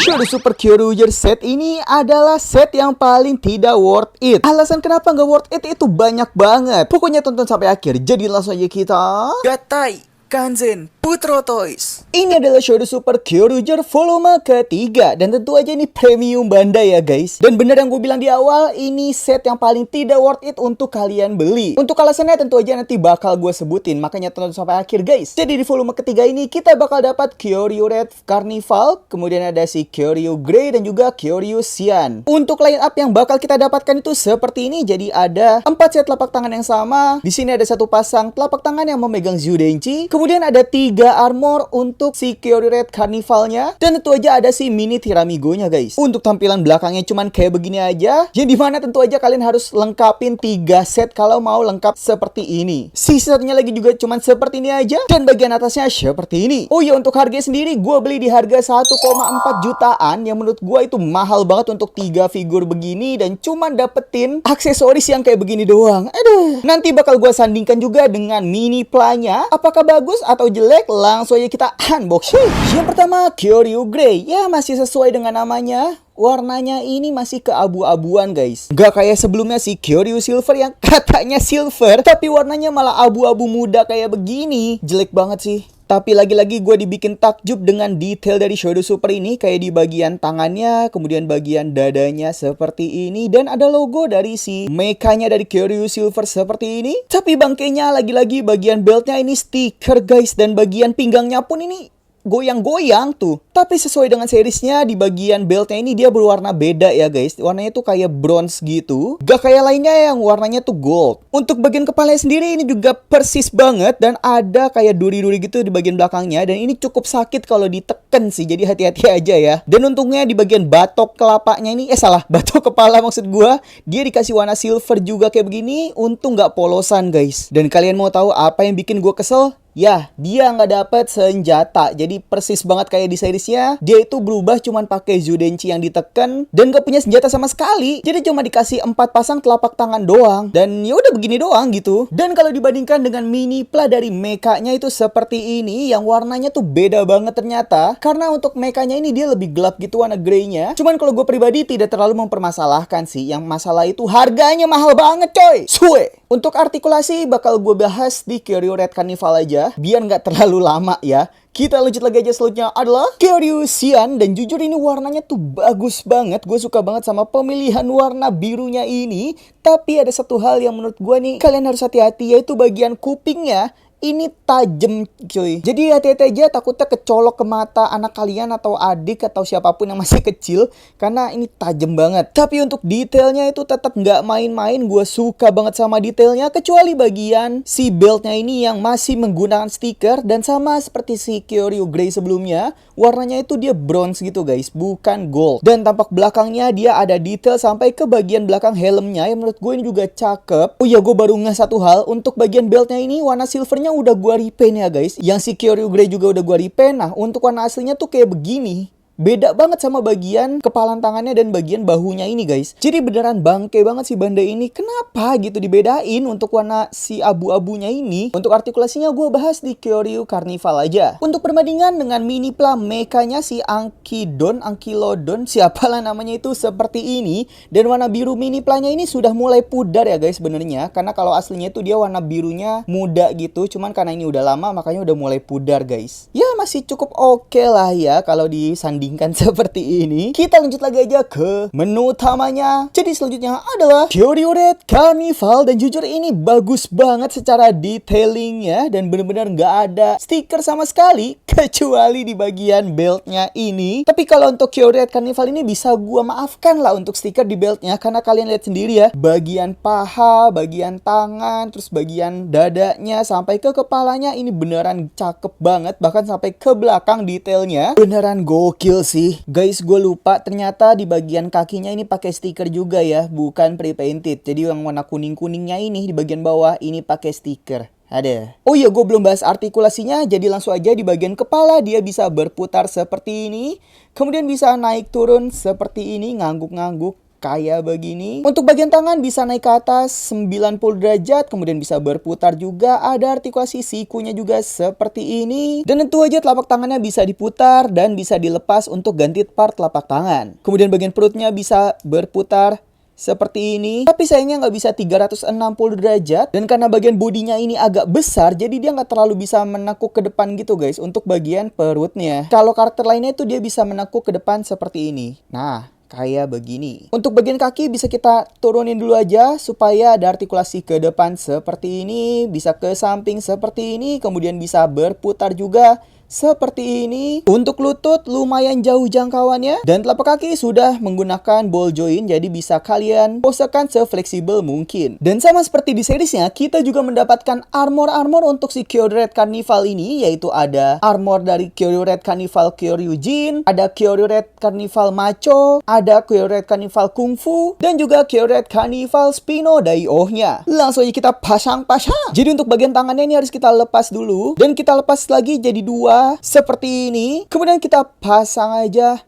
Shodo Super Kyoryuger set ini adalah set yang paling tidak worth it. Alasan kenapa nggak worth it itu banyak banget. Pokoknya tonton sampai akhir. Jadi langsung aja kita Gatai Kanzen Putro Toys. Ini adalah Shodo Super Kyoryuger volume ketiga. Dan tentu aja ini premium Bandai ya guys. Dan bener yang gue bilang di awal, ini set yang paling tidak worth it untuk kalian beli. Untuk alasannya tentu aja nanti bakal gue sebutin. Makanya tonton sampai akhir guys. Jadi di volume ketiga ini kita bakal dapat Kyoryu Red Carnival, kemudian ada si Kyoryu Grey dan juga Kyoryu Cyan. Untuk line up yang bakal kita dapatkan itu seperti ini. Jadi ada 4 set telapak tangan yang sama. Di sini ada satu pasang telapak tangan yang memegang Zyudenchi. Kemudian ada 3 armor untuk si Kyoryu Red Carnivalnya. Dan tentu aja ada si mini Tiramigo-nya guys. Untuk tampilan belakangnya cuman kayak begini aja. Yang dimana tentu aja kalian harus lengkapin 3 set kalau mau lengkap seperti ini. Sisanya lagi juga cuman seperti ini aja. Dan bagian atasnya seperti ini. Oh ya, untuk harga sendiri gue beli di harga 1,4 jutaan. Yang menurut gue itu mahal banget untuk 3 figur begini. Dan cuman dapetin aksesoris yang kayak begini doang. Aduh. Nanti bakal gue sandingkan juga dengan mini planya. Apakah bagus atau jelek? Langsung aja kita unboxing. Yang pertama Kyoryu Grey. Ya masih sesuai dengan namanya. Warnanya ini masih keabu-abuan guys. Gak kayak sebelumnya si Kyoryu Silver yang katanya silver, tapi warnanya malah abu-abu muda kayak begini. Jelek banget sih. Tapi lagi-lagi gue dibikin takjub dengan detail dari Shodo Super ini. Kayak di bagian tangannya, kemudian bagian dadanya seperti ini. Dan ada logo dari si mekanya dari Kyoryu Silver seperti ini. Tapi bangkainya lagi-lagi bagian beltnya ini stiker guys. Dan bagian pinggangnya pun ini goyang-goyang tuh. Tapi sesuai dengan seriesnya, di bagian beltnya ini dia berwarna beda ya guys. Warnanya tuh kayak bronze gitu. Gak kayak lainnya yang warnanya tuh gold. Untuk bagian kepalanya sendiri ini juga persis banget. Dan ada kayak duri-duri gitu di bagian belakangnya. Dan ini cukup sakit kalau diteken sih. Jadi hati-hati aja ya. Dan untungnya di bagian batok kelapanya ini, batok kepala maksud gua, dia dikasih warna silver juga kayak begini. Untung gak polosan guys. Dan kalian mau tahu apa yang bikin gua kesel? Ya, dia nggak dapet senjata. Jadi persis banget kayak di seriesnya. Dia itu berubah cuman pakai Zyudenchi yang diteken dan nggak punya senjata sama sekali. Jadi cuma dikasih 4 pasang telapak tangan doang. Dan ya udah begini doang gitu. Dan kalau dibandingkan dengan mini pla dari mekanya itu seperti ini, yang warnanya tuh beda banget ternyata. Karena untuk mekanya ini dia lebih gelap gitu warna greynya. Cuman kalau gue pribadi tidak terlalu mempermasalahkan sih. Yang masalah itu harganya mahal banget coy. Suwe. Untuk artikulasi bakal gue bahas di Kyoryu Red Carnival aja. Biar nggak terlalu lama ya. Kita lanjut lagi aja, selanjutnya adalah Kyoryu Cyan. Dan jujur ini warnanya tuh bagus banget. Gue suka banget sama pemilihan warna birunya ini. Tapi ada satu hal yang menurut gue nih kalian harus hati-hati, yaitu bagian kupingnya. Ini tajam cuy. Jadi hati-hati aja, takutnya kecolok ke mata anak kalian atau adik atau siapapun yang masih kecil. Karena ini tajam banget. Tapi untuk detailnya itu tetap nggak main-main. Gue suka banget sama detailnya. Kecuali bagian si beltnya ini yang masih menggunakan stiker. Dan sama seperti si Kyoryu Grey sebelumnya, warnanya itu dia bronze gitu guys, bukan gold. Dan tampak belakangnya dia ada detail sampai ke bagian belakang helmnya. Yang menurut gue ini juga cakep. Oh iya, gue baru ngeh satu hal. Untuk bagian beltnya ini warna silvernya udah gua repaint ya guys. Yang si Kyoryu Grey juga udah gua repaint. Nah, untuk warna aslinya tuh kayak begini. Beda banget sama bagian kepalan tangannya dan bagian bahunya ini guys. Jadi beneran bangke banget si Bandai ini. Kenapa gitu dibedain untuk warna si abu-abunya ini? Untuk artikulasinya gue bahas di Kyoryu Carnival aja. Untuk perbandingan dengan mini pla mekanya si Ankilodon, siapalah namanya itu, seperti ini. Dan warna biru mini planya ini sudah mulai pudar ya guys sebenarnya. Karena kalau aslinya itu dia warna birunya muda gitu. Cuman karena ini udah lama makanya udah mulai pudar guys. Ya masih cukup oke lah ya kalau disanding seperti ini. Kita lanjut lagi aja ke menu utamanya. Jadi selanjutnya adalah Kyoryu Red Carnival. Dan jujur ini bagus banget secara detailingnya. Dan bener-bener nggak ada stiker sama sekali. Kecuali di bagian beltnya ini. Tapi kalau untuk Kyoryu Red Carnival ini bisa gua maafkan lah untuk stiker di beltnya. Karena kalian lihat sendiri ya. Bagian paha, bagian tangan, terus bagian dadanya, sampai ke kepalanya. Ini beneran cakep banget. Bahkan sampai ke belakang detailnya. Beneran gokil sih. Guys, gue lupa ternyata di bagian kakinya ini pakai stiker juga ya, bukan pre-painted. Jadi yang warna kuning-kuningnya ini di bagian bawah ini pakai stiker. Ada. Oh iya, gue belum bahas artikulasinya. Jadi langsung aja di bagian kepala dia bisa berputar seperti ini. Kemudian bisa naik turun seperti ini, ngangguk-ngangguk. kayak begini. Untuk bagian tangan bisa naik ke atas 90 derajat, kemudian bisa berputar juga. Ada artikulasi sikunya juga seperti ini. Dan tentu aja telapak tangannya bisa diputar dan bisa dilepas untuk ganti part telapak tangan. Kemudian bagian perutnya bisa berputar seperti ini, tapi sayangnya nggak bisa 360 derajat. Dan karena bagian bodinya ini agak besar, jadi dia nggak terlalu bisa menekuk ke depan gitu guys untuk bagian perutnya. Kalau karakter lainnya itu dia bisa menekuk ke depan seperti ini. Nah, kayak begini. Untuk bagian kaki bisa kita turunin dulu aja supaya ada artikulasi ke depan seperti ini, bisa ke samping seperti ini, kemudian bisa berputar juga seperti ini. Untuk lutut lumayan jauh jangkauannya, dan telapak kaki sudah menggunakan ball joint, jadi bisa kalian posekan sefleksibel mungkin. Dan sama seperti di seriesnya, kita juga mendapatkan armor untuk si Kyoryu Red Carnival ini, yaitu ada armor dari Kyoryu Red Carnival Kyoryujin, ada Kyoryu Red Carnival Macho, ada Kyoryu Red Carnival Kung Fu, dan juga Kyoryu Red Carnival Spino Daioh-nya. Langsung aja kita pasang-pasang. Jadi untuk bagian tangannya ini harus kita lepas dulu, dan kita lepas lagi jadi dua seperti ini. Kemudian kita pasang aja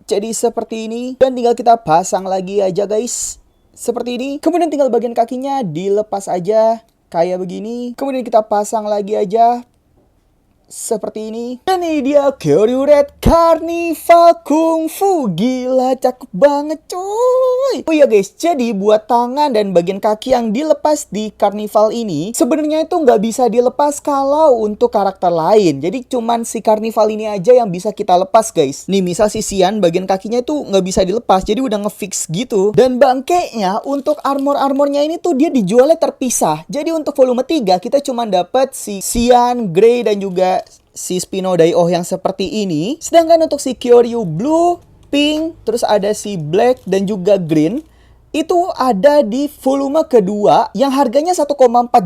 jadi seperti ini, dan tinggal kita pasang lagi aja guys seperti ini. Kemudian tinggal bagian kakinya dilepas aja kayak begini. Kemudian kita pasang lagi aja seperti ini. Dan ini dia Kyoryu Red Carnival Kung Fu. Gila, cakep banget coy. Oh iya guys, jadi buat tangan dan bagian kaki yang dilepas di Carnival ini, sebenarnya itu nggak bisa dilepas kalau untuk karakter lain. Jadi cuman si Carnival ini aja yang bisa kita lepas guys. Nih misal si Xian, bagian kakinya itu nggak bisa dilepas, jadi udah ngefix gitu. Dan bangkainya untuk armornya ini tuh dia dijualnya terpisah. Jadi untuk volume 3 kita cuman dapat si Xian, Grey, dan juga si Spino Daioh yang seperti ini. Sedangkan untuk si Kyoryu Blue, Pink, terus ada si Black dan juga Green, itu ada di volume kedua yang harganya 1,4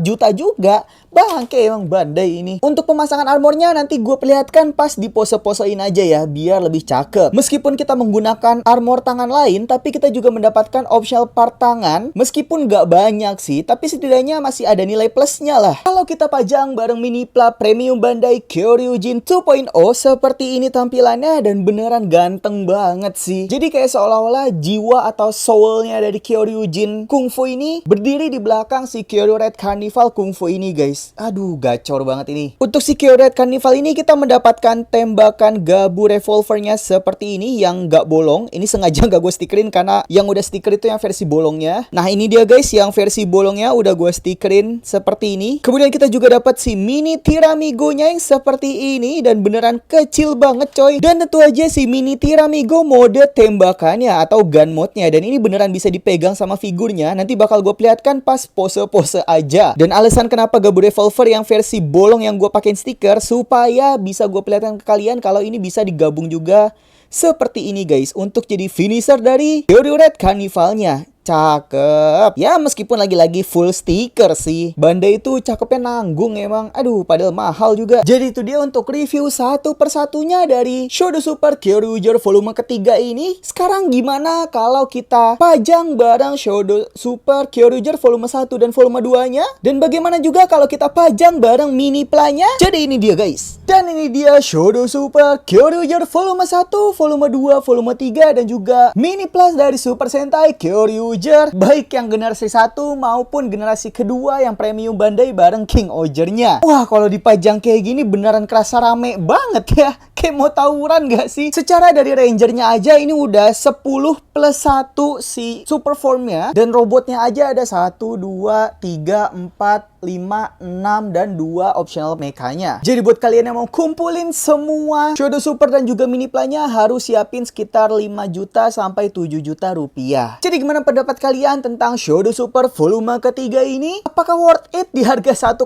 juta juga. Bangke emang Bandai ini. Untuk pemasangan armornya nanti gue perlihatkan pas di pose-posein aja ya, biar lebih cakep. Meskipun kita menggunakan armor tangan lain, tapi kita juga mendapatkan optional part tangan. Meskipun gak banyak sih, tapi setidaknya masih ada nilai plusnya lah. Kalau kita pajang bareng mini pla premium Bandai Kyoryujin 2.0, seperti ini tampilannya, dan beneran ganteng banget sih. Jadi kayak seolah-olah jiwa atau soulnya dari Kyoryujin Kung Fu ini berdiri di belakang si Kyoryu Red Carnival Kung Fu ini guys. Aduh, gacor banget ini. Untuk si Kyoryu Red Carnival ini kita mendapatkan tembakan gabu revolvernya seperti ini yang gak bolong. Ini sengaja gak gue stikerin karena yang udah stiker itu yang versi bolongnya. Nah ini dia guys, yang versi bolongnya udah gue stikerin seperti ini. Kemudian kita juga dapat si mini tiramigonya yang seperti ini, dan beneran kecil banget coy. Dan tentu aja si mini tiramigo mode tembakannya atau gun mode-nya, dan ini beneran bisa dipegang sama figurnya. Nanti bakal gue perlihatkan pas pose-pose aja. Dan alasan kenapa gabu revolver yang versi bolong yang gue pakein stiker, supaya bisa gue perlihatkan ke kalian kalau ini bisa digabung juga seperti ini guys, untuk jadi finisher dari Kyoryu Red Carnivalnya. Cakep. Ya meskipun lagi-lagi full stiker sih, Bandai itu cakepnya nanggung emang. Aduh, padahal mahal juga. Jadi itu dia untuk review satu persatunya dari Shodo Super Kyoryuger volume ketiga ini. Sekarang gimana kalau kita pajang bareng Shodo Super Kyoryuger volume 1 dan volume 2-nya? Dan bagaimana juga kalau kita pajang bareng mini planya? Jadi ini dia guys. Dan ini dia Shodo Super Kyoryuger volume 1, volume 2, volume 3, dan juga mini plus dari Super Sentai Kyoryuger, baik yang generasi 1 maupun generasi kedua yang premium Bandai bareng King Oger-nya. Wah, kalau dipajang kayak gini beneran kerasa rame banget ya. Kayak mau tawuran gak sih? Secara dari Ranger-nya aja ini udah 10 plus 1 si super form-nya, dan robotnya aja ada 1, 2, 3, 4, 5, 6, dan 2 optional mekanya. Jadi buat kalian yang mau kumpulin semua Shodo Super dan juga mini planya, harus siapin sekitar 5 juta sampai 7 juta rupiah. Jadi gimana pendapat kalian tentang Shodo Super volume ketiga ini? Apakah worth it di harga 1,4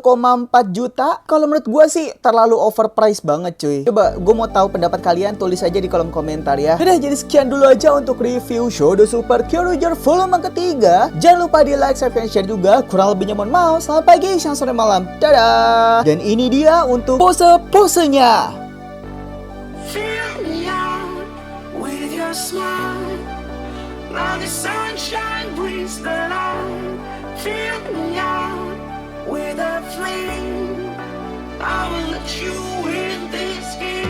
juta? Kalau menurut gue sih terlalu overpriced banget cuy. Coba gue mau tahu pendapat kalian, tulis aja di kolom komentar ya. Udah, jadi sekian dulu aja untuk review Shodo Super Kyoryuger volume ketiga. Jangan lupa di like, share, dan share juga. Kurang lebihnya mohon maaf. Selamat pagi, siang, sore, malam. Dadah. Dan ini dia untuk pose-posenya. Fill me out with your smile, like the sunshine brings the light. Fill me out with a flame, I will let you in this game.